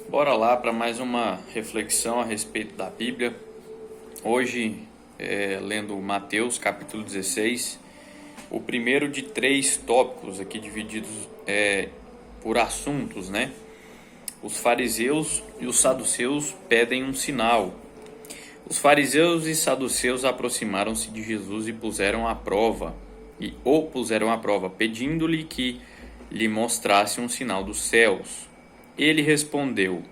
Bora lá para mais uma reflexão a respeito da Bíblia. Hoje, lendo Mateus capítulo 16, o primeiro de três tópicos aqui divididos por assuntos, né? Os fariseus e os saduceus pedem um sinal. Os fariseus e saduceus aproximaram-se de Jesus e o puseram à prova, pedindo-lhe que lhe mostrasse um sinal dos céus. Ele respondeu,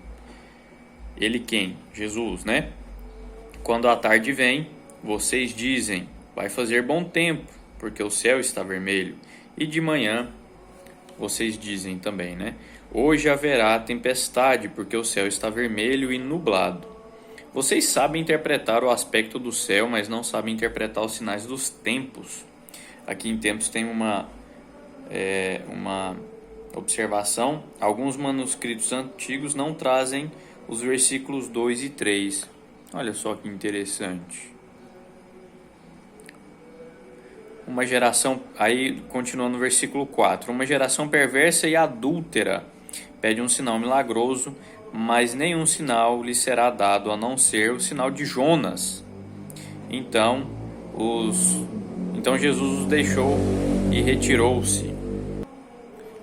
ele quem? Jesus, né? Quando a tarde vem, vocês dizem, vai fazer bom tempo, porque o céu está vermelho. E de manhã, vocês dizem também, né? Hoje haverá tempestade, porque o céu está vermelho e nublado. Vocês sabem interpretar o aspecto do céu, mas não sabem interpretar os sinais dos tempos. Aqui em Tempos tem uma observação: alguns manuscritos antigos não trazem os versículos 2 e 3. Olha só que interessante. Uma geração, aí continua no versículo 4. Uma geração perversa e adúltera pede um sinal milagroso, mas nenhum sinal lhe será dado a não ser o sinal de Jonas. Então Jesus os deixou e retirou-se.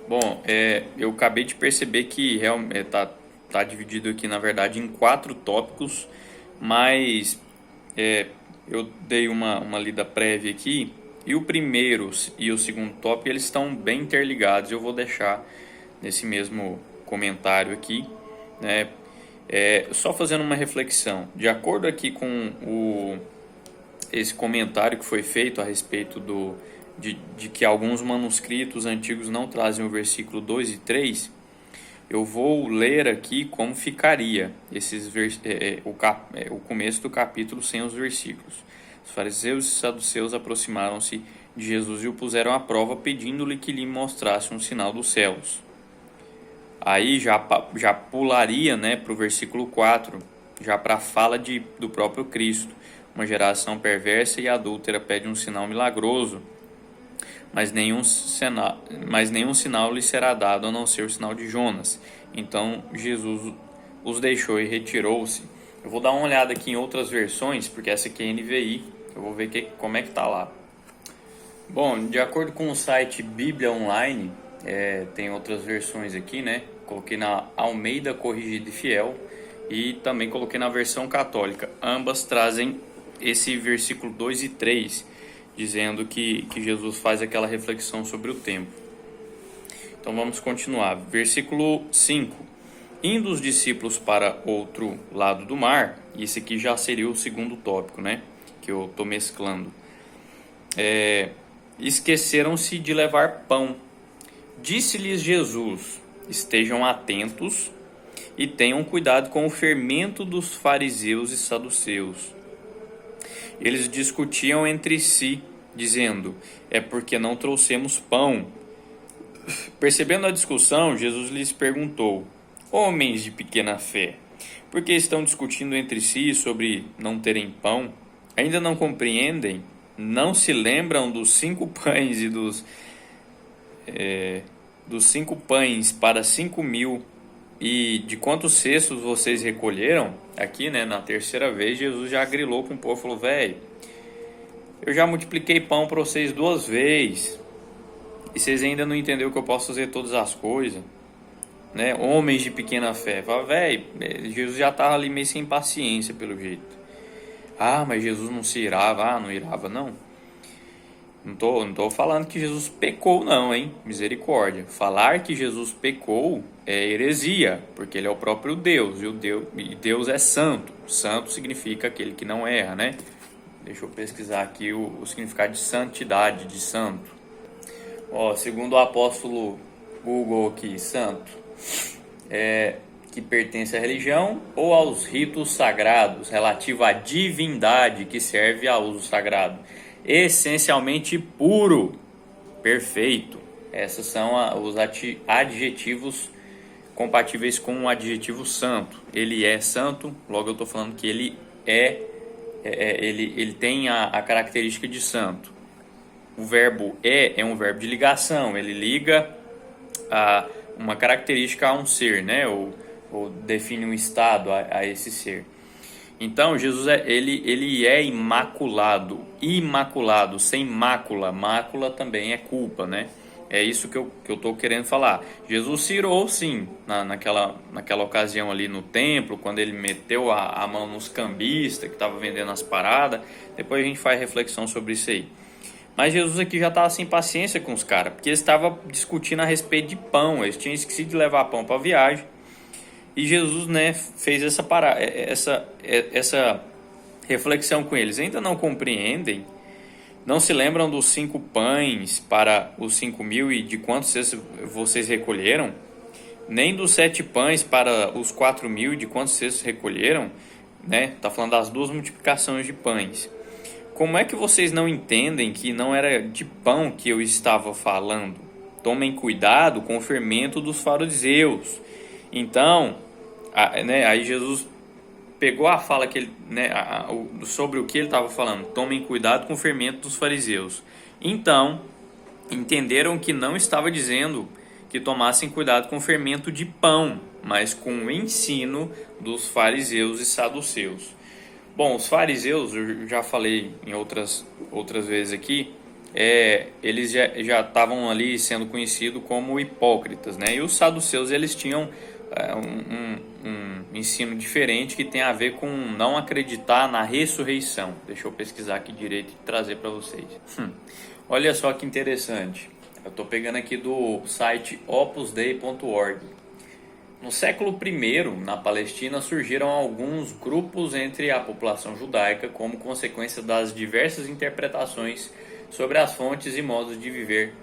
Bom, eu acabei de perceber que tá dividido aqui, na verdade, em 4 tópicos, mas eu dei uma lida prévia aqui, e o primeiro e o segundo tópico, eles estão bem interligados. Eu vou deixar nesse mesmo comentário aqui, né? Só fazendo uma reflexão, de acordo aqui com esse comentário que foi feito a respeito de que alguns manuscritos antigos não trazem o versículo 2 e 3, eu vou ler aqui como ficaria o começo do capítulo sem os versículos. Os fariseus e saduceus aproximaram-se de Jesus e o puseram à prova, pedindo-lhe que lhe mostrasse um sinal dos céus. Aí já pularia, né, para o versículo 4, já para a fala do próprio Cristo. Uma geração perversa e adúltera pede um sinal milagroso, mas nenhum sinal lhe será dado a não ser o sinal de Jonas. Então Jesus os deixou e retirou-se. Eu vou dar uma olhada aqui em outras versões, porque essa aqui é NVI. Eu vou ver como é que está lá. Bom, de acordo com o site Bíblia Online, tem outras versões aqui, né? Coloquei na Almeida Corrigida e Fiel e também coloquei na versão católica. Ambas trazem esse versículo 2 e 3, dizendo que Jesus faz aquela reflexão sobre o tempo. Então vamos continuar. Versículo 5. Indo os discípulos para outro lado do mar, e esse aqui já seria o segundo tópico, né? Que eu estou mesclando. Esqueceram-se de levar pão. Disse-lhes Jesus, estejam atentos e tenham cuidado com o fermento dos fariseus e saduceus. Eles discutiam entre si, dizendo, é porque não trouxemos pão. Percebendo a discussão, Jesus lhes perguntou, homens de pequena fé, por que estão discutindo entre si sobre não terem pão? Ainda não compreendem? Não se lembram dos 5 pães e dos 5 pães para 5.000 e de quantos cestos vocês recolheram? Aqui, né, na terceira vez, Jesus já grilou com o povo, falou, velho, eu já multipliquei pão para vocês 2 vezes e vocês ainda não entenderam que eu posso fazer todas as coisas, né? Homens de pequena fé. Fala, velho, Jesus já estava ali meio sem paciência pelo jeito. Ah, mas Jesus não se irava. Ah, não irava, não. Não tô falando que Jesus pecou, não, hein? Misericórdia. Falar que Jesus pecou é heresia, porque ele é o próprio Deus, e Deus é santo. Santo significa aquele que não erra, né? Deixa eu pesquisar aqui o significado de santidade, de santo. Segundo o apóstolo Google aqui, santo, que pertence à religião ou aos ritos sagrados, relativo à divindade que serve a uso sagrado. Essencialmente puro, perfeito. Esses são os adjetivos compatíveis com o adjetivo santo. Ele é santo, logo eu estou falando que ele ele tem a característica de santo. O verbo é um verbo de ligação, ele liga uma característica a um ser, né? ou define um estado a esse ser. Então Jesus ele é imaculado, sem mácula. Mácula também é culpa, né? É isso que eu estou querendo falar. Jesus se irou, sim, naquela ocasião ali no templo, quando ele meteu a mão nos cambistas que estavam vendendo as paradas. Depois a gente faz reflexão sobre isso aí. Mas Jesus aqui já estava sem paciência com os caras, porque eles estavam discutindo a respeito de pão. Eles tinham esquecido de levar pão para a viagem. E Jesus, né, fez essa reflexão com eles. Ainda não compreendem? Não se lembram dos 5 pães para os 5.000 e de quantos vocês recolheram? Nem dos 7 pães para os 4.000 e de quantos vocês recolheram? Né? Tá falando das 2 multiplicações de pães. Como é que vocês não entendem que não era de pão que eu estava falando? Tomem cuidado com o fermento dos fariseus. Então, aí Jesus pegou a fala que ele, sobre o que ele estava falando. Tomem cuidado com o fermento dos fariseus. Então, entenderam que não estava dizendo que tomassem cuidado com o fermento de pão, mas com o ensino dos fariseus e saduceus. Bom, os fariseus, eu já falei em outras vezes aqui, eles já estavam ali sendo conhecidos como hipócritas, né? E os saduceus, eles tinham um ensino diferente que tem a ver com não acreditar na ressurreição. Deixa eu pesquisar aqui direito e trazer para vocês. Olha só que interessante. Eu estou pegando aqui do site opusdei.org. No século I, na Palestina, surgiram alguns grupos entre a população judaica como consequência das diversas interpretações sobre as fontes e modos de viver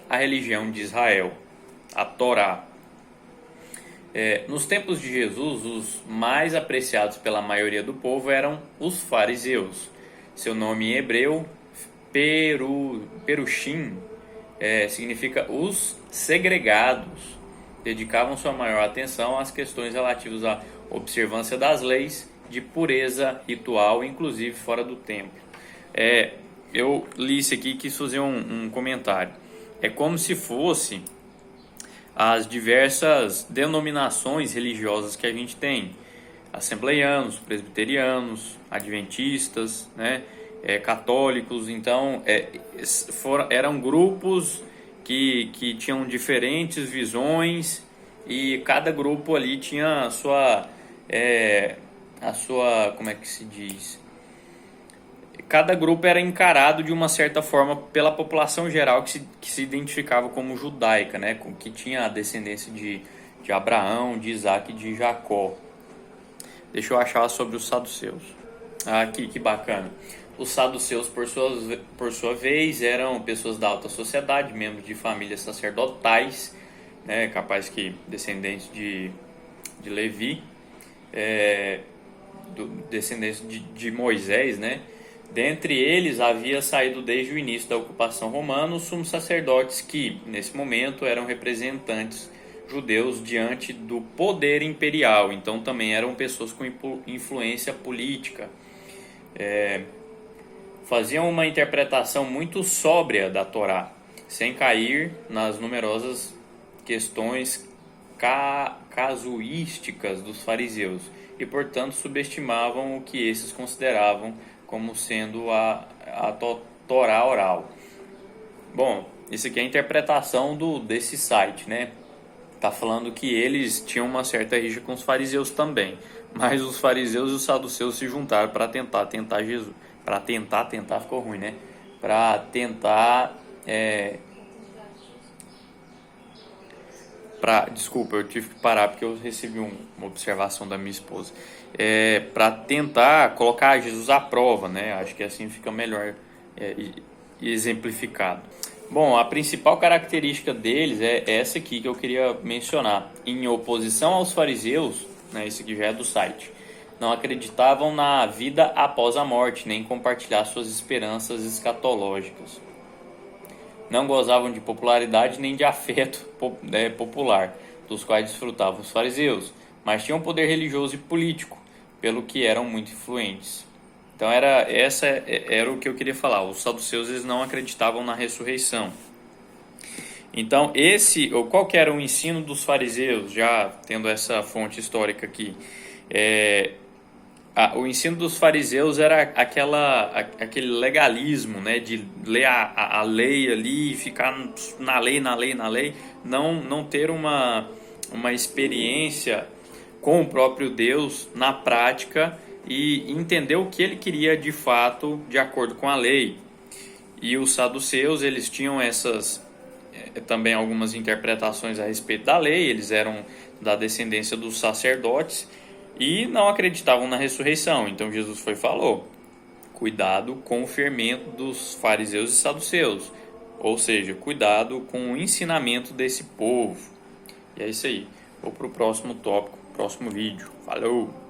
a religião de Israel, a Torá. Nos tempos de Jesus, os mais apreciados pela maioria do povo eram os fariseus. Seu nome em hebreu, Perushim, significa os segregados. Dedicavam sua maior atenção às questões relativas à observância das leis de pureza ritual, inclusive fora do templo. Eu li isso aqui e quis fazer um comentário. É como se fosse as diversas denominações religiosas que a gente tem. Assembleianos, presbiterianos, adventistas, né, católicos. Então, eram grupos que tinham diferentes visões e cada grupo ali tinha a sua, como é que se diz? Cada grupo era encarado de uma certa forma pela população geral que se identificava como judaica, né? Que tinha a descendência de Abraão, de Isaac e de Jacó. Deixa eu achar sobre os saduceus. Aqui, que bacana. Os saduceus, por sua vez, eram pessoas da alta sociedade, membros de famílias sacerdotais, né? Capaz que descendentes de Levi, descendentes de Moisés, né? Dentre eles havia saído desde o início da ocupação romana os sumos sacerdotes que, nesse momento, eram representantes judeus diante do poder imperial. Então também eram pessoas com influência política. Faziam uma interpretação muito sóbria da Torá, sem cair nas numerosas questões casuísticas dos fariseus e, portanto, subestimavam o que esses consideravam como sendo a Torá oral. Bom, isso aqui é a interpretação desse site, né? Tá falando que eles tinham uma certa rixa com os fariseus também, mas os fariseus e os saduceus se juntaram para tentar Jesus. Para tentar ficou ruim, né? Para tentar desculpa, eu tive que parar porque eu recebi uma observação da minha esposa. Para tentar colocar Jesus à prova, né? Acho que assim fica melhor exemplificado. Bom, a principal característica deles é essa aqui que eu queria mencionar. Em oposição aos fariseus, né, isso aqui já é do site, não acreditavam na vida após a morte, nem compartilhar suas esperanças escatológicas. Não gozavam de popularidade nem de afeto popular, dos quais desfrutavam os fariseus, mas tinham poder religioso e político, pelo que eram muito influentes. Então era o que eu queria falar. Os saduceus, eles não acreditavam na ressurreição. Então, qual que era o ensino dos fariseus, já tendo essa fonte histórica aqui? O ensino dos fariseus era aquele legalismo, né, de ler a lei ali, ficar na lei, não ter uma experiência com o próprio Deus na prática e entender o que ele queria de fato de acordo com a lei. E os saduceus, eles tinham também algumas interpretações a respeito da lei, eles eram da descendência dos sacerdotes e não acreditavam na ressurreição. Então Jesus falou, cuidado com o fermento dos fariseus e saduceus, ou seja, cuidado com o ensinamento desse povo. E é isso aí, vou para o próximo tópico, próximo vídeo. Falou!